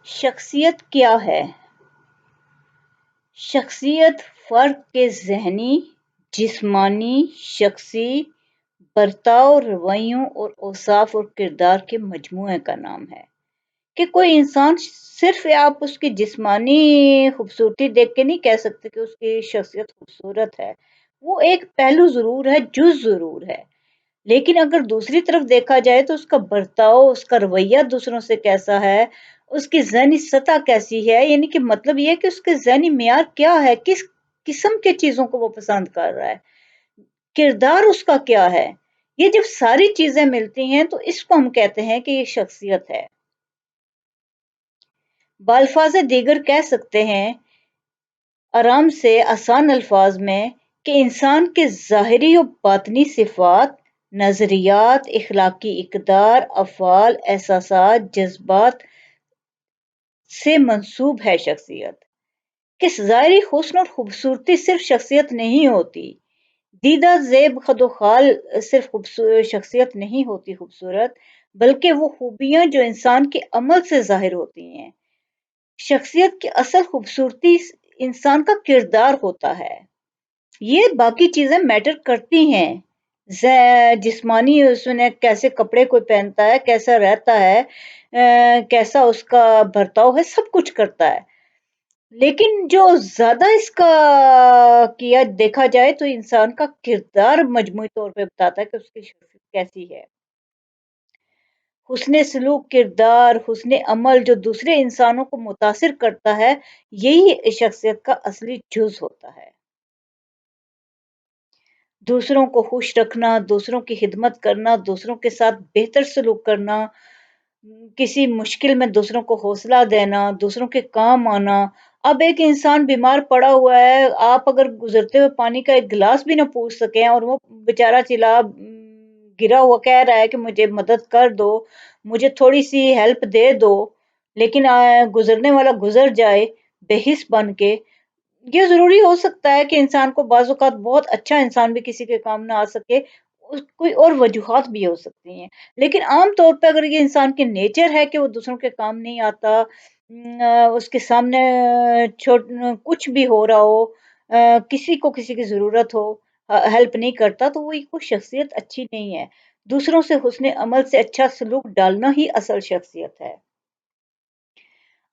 شخصیت کیا ہے؟ شخصیت فرد کے ذہنی، جسمانی، شخصی برتاؤ، رویوں اور اوصاف اور کردار کے مجموعے کا نام ہے کہ کوئی انسان صرف آپ اس کی جسمانی خوبصورتی دیکھ کے نہیں کہہ سکتے کہ اس کی شخصیت خوبصورت ہے۔ وہ ایک پہلو ضرور ہے، جز ضرور ہے، لیکن اگر دوسری طرف دیکھا جائے تو اس کا برتاؤ، اس کا رویہ دوسروں سے کیسا ہے، اس کی ذہنی سطح کیسی ہے، یعنی کہ مطلب یہ ہے کہ اس کے ذہنی معیار کیا ہے، کس قسم کے چیزوں کو وہ پسند کر رہا ہے، کردار اس کا کیا ہے، یہ جب ساری چیزیں ملتی ہیں تو اس کو ہم کہتے ہیں کہ یہ شخصیت ہے۔ بالفاظ دیگر کہہ سکتے ہیں آرام سے آسان الفاظ میں کہ انسان کے ظاہری و باطنی صفات، نظریات، اخلاقی اقدار، افعال، احساسات، جذبات سے منسوب ہے شخصیت۔ کہ ظاہری حسن اور خوبصورتی صرف شخصیت نہیں ہوتی، دیدہ زیب خد و خال صرف شخصیت نہیں ہوتی خوبصورت، بلکہ وہ خوبیاں جو انسان کے عمل سے ظاہر ہوتی ہیں۔ شخصیت کی اصل خوبصورتی انسان کا کردار ہوتا ہے، یہ باقی چیزیں میٹر کرتی ہیں، جسمانی اس نے کیسے کپڑے کوئی پہنتا ہے، کیسا رہتا ہے، کیسا اس کا برتاؤ ہے، سب کچھ کرتا ہے، لیکن جو زیادہ اس کا کیا دیکھا جائے تو انسان کا کردار مجموعی طور پہ بتاتا ہے کہ اس کی شخصیت کیسی ہے۔ حسن سلوک، کردار، حسن عمل جو دوسرے انسانوں کو متاثر کرتا ہے، یہی شخصیت کا اصلی جز ہوتا ہے۔ دوسروں کو خوش رکھنا، دوسروں کی خدمت کرنا، دوسروں کے ساتھ بہتر سلوک کرنا، کسی مشکل میں دوسروں کو حوصلہ دینا، دوسروں کے کام آنا۔ اب ایک انسان بیمار پڑا ہوا ہے، آپ اگر گزرتے ہوئے پانی کا ایک گلاس بھی نہ پوچھ سکیں اور وہ بیچارہ چلا گرا ہوا کہہ رہا ہے کہ مجھے مدد کر دو، مجھے تھوڑی سی ہیلپ دے دو، لیکن گزرنے والا گزر جائے بے حس بن کے، یہ ضروری ہو سکتا ہے کہ انسان کو بعض اوقات بہت اچھا انسان بھی کسی کے کام نہ آ سکے، کوئی اور وجوہات بھی ہو سکتی ہیں، لیکن عام طور پہ اگر یہ انسان کی نیچر ہے کہ وہ دوسروں کے کام نہیں آتا، اس کے سامنے کچھ بھی ہو رہا ہو، کسی کو کسی کی ضرورت ہو، ہیلپ نہیں کرتا، تو وہ کوئی شخصیت اچھی نہیں ہے۔ دوسروں سے حسن عمل سے اچھا سلوک ڈالنا ہی اصل شخصیت ہے۔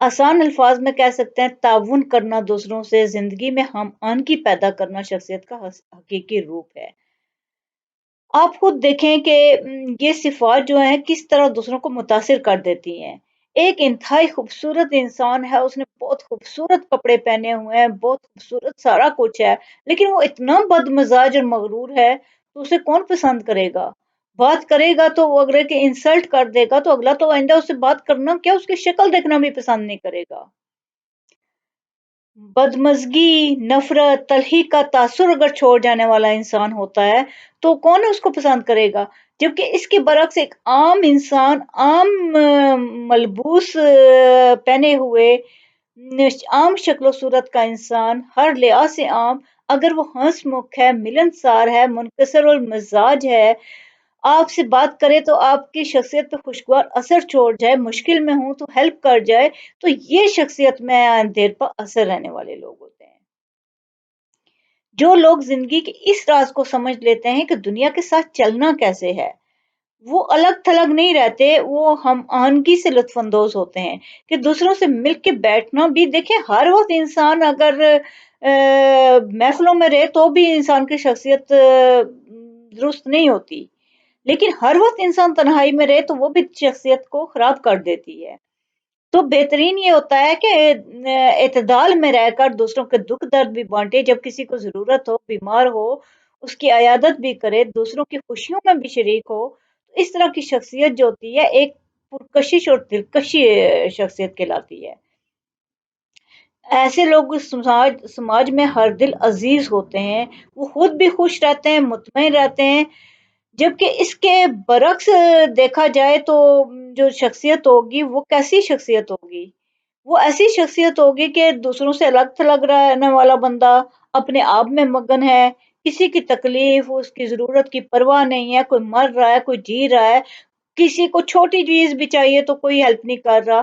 آسان الفاظ میں کہہ سکتے ہیں تعاون کرنا، دوسروں سے زندگی میں ہم آہنگی پیدا کرنا شخصیت کا حقیقی روپ ہے۔ آپ خود دیکھیں کہ یہ صفات جو ہیں کس طرح دوسروں کو متاثر کر دیتی ہیں۔ ایک انتہائی خوبصورت انسان ہے، اس نے بہت خوبصورت کپڑے پہنے ہوئے ہیں، بہت خوبصورت سارا کچھ ہے، لیکن وہ اتنا بد مزاج اور مغرور ہے تو اسے کون پسند کرے گا؟ بات کرے گا تو وہ اگر کہ انسلٹ کر دے گا تو اگلا تو آئندہ اس سے بات کرنا کیا اس کی شکل دیکھنا بھی پسند نہیں کرے گا۔ بدمزگی، نفرت، تلخی کا تاثر اگر چھوڑ جانے والا انسان ہوتا ہے تو کون اس کو پسند کرے گا؟ جبکہ اس کے برعکس ایک عام انسان، عام ملبوس پہنے ہوئے، عام شکل و صورت کا انسان، ہر لحاظ سے عام، اگر وہ ہنس مکھ ہے، ملنسار ہے، منکسر المزاج ہے، آپ سے بات کرے تو آپ کی شخصیت پہ خوشگوار اثر چھوڑ جائے، مشکل میں ہوں تو ہیلپ کر جائے، تو یہ شخصیت میں دیر پا اثر رہنے والے لوگ ہوتے ہیں۔ جو لوگ زندگی کے اس راز کو سمجھ لیتے ہیں کہ دنیا کے ساتھ چلنا کیسے ہے، وہ الگ تھلگ نہیں رہتے، وہ ہم آہنگی سے لطف اندوز ہوتے ہیں کہ دوسروں سے مل کے بیٹھنا بھی، دیکھیں ہر وقت انسان اگر محفلوں میں رہے تو بھی انسان کی شخصیت درست نہیں ہوتی، لیکن ہر وقت انسان تنہائی میں رہے تو وہ بھی شخصیت کو خراب کر دیتی ہے۔ تو بہترین یہ ہوتا ہے کہ اعتدال میں رہ کر دوسروں کے دکھ درد بھی بانٹے، جب کسی کو ضرورت ہو، بیمار ہو، اس کی عیادت بھی کرے، دوسروں کی خوشیوں میں بھی شریک ہو، تو اس طرح کی شخصیت جو ہوتی ہے ایک پرکشش اور دلکشی شخصیت کہلاتی ہے۔ ایسے لوگ سماج میں ہر دل عزیز ہوتے ہیں، وہ خود بھی خوش رہتے ہیں، مطمئن رہتے ہیں، جبکہ اس کے برعکس دیکھا جائے تو جو شخصیت ہوگی وہ کیسی شخصیت ہوگی؟ وہ ایسی شخصیت ہوگی کہ دوسروں سے الگ تھلگ رہنے والا بندہ، اپنے آپ میں مگن ہے، کسی کی تکلیف، اس کی ضرورت کی پرواہ نہیں ہے، کوئی مر رہا ہے، کوئی جی رہا ہے، کسی کو چھوٹی چیز بھی چاہیے تو کوئی ہیلپ نہیں کر رہا،